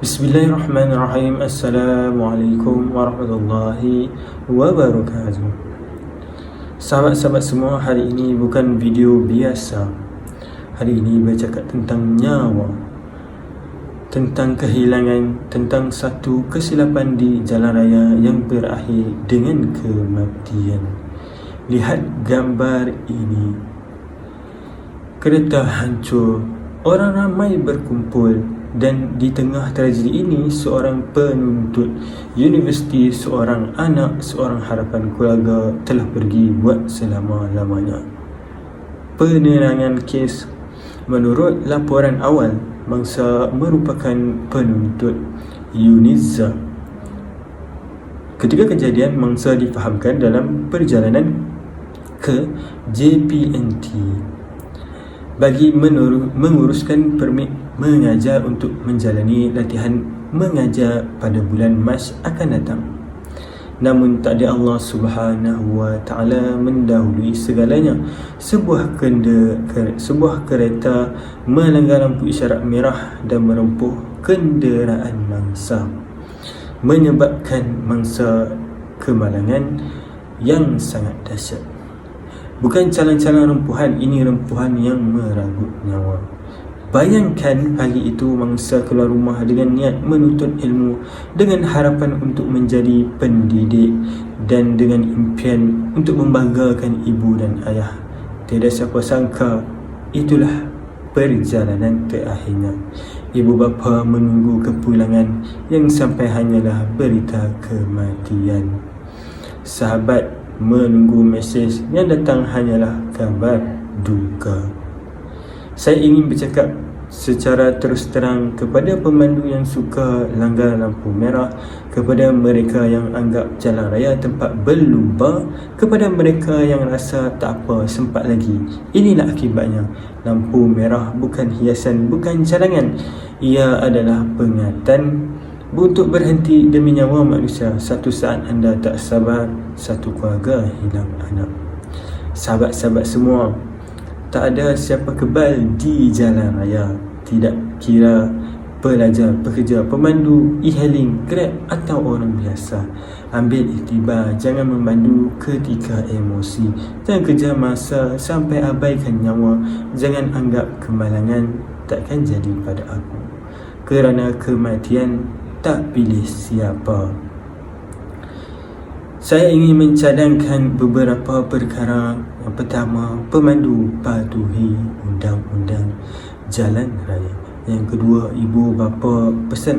Bismillahirrahmanirrahim. Assalamualaikum warahmatullahi wabarakatuh. Sahabat-sahabat semua, hari ini bukan video biasa. Hari ini bercakap tentang nyawa, tentang kehilangan, tentang satu kesilapan di jalan raya yang berakhir dengan kematian. Lihat gambar ini. Kereta hancur, orang ramai berkumpul, dan di tengah tragedi ini, seorang penuntut universiti, seorang anak, seorang harapan keluarga telah pergi buat selama-lamanya. Penerangan kes menurut laporan awal, mangsa merupakan penuntut Yuniza. Ketika kejadian, mangsa difahamkan dalam perjalanan ke JPNT bagi menguruskan permit mengajar untuk menjalani latihan mengajar pada bulan Mac akan datang. Namun takdir Allah Subhanahu wa taala mendahului segalanya. Sebuah kereta melanggar lampu isyarat merah dan merempuh kenderaan mangsa, menyebabkan mangsa kemalangan yang sangat dahsyat. Bukan calang-calang rempuhan, ini rempuhan yang merenggut nyawa. Bayangkan pagi itu mangsa keluar rumah dengan niat menuntut ilmu, dengan harapan untuk menjadi pendidik dan dengan impian untuk membanggakan ibu dan ayah. Tiada siapa sangka itulah perjalanan terakhirnya. Ibu bapa menunggu kepulangan yang sampai hanyalah berita kematian. Sahabat menunggu mesej yang datang hanyalah kabar duka. Saya ingin bercakap secara terus terang kepada pemandu yang suka langgar lampu merah, kepada mereka yang anggap jalan raya tempat berlumba, kepada mereka yang rasa tak apa, sempat lagi. Inilah akibatnya. Lampu merah bukan hiasan, bukan cadangan. Ia adalah peringatan untuk berhenti demi nyawa manusia. Satu saat anda tak sabar, satu keluarga hilang anak. Sahabat-sahabat semua, tak ada siapa kebal di jalan raya. Tidak kira pelajar, pekerja, pemandu, e-hailing, Grab atau orang biasa. Ambil iktibar, jangan memandu ketika emosi. Jangan kejar masa sampai abaikan nyawa. Jangan anggap kemalangan takkan jadi pada aku. Kerana kematian tak pilih siapa. Saya ingin mencadangkan beberapa perkara. Yang pertama, pemandu patuhi undang-undang jalan raya. Yang kedua, ibu bapa pesan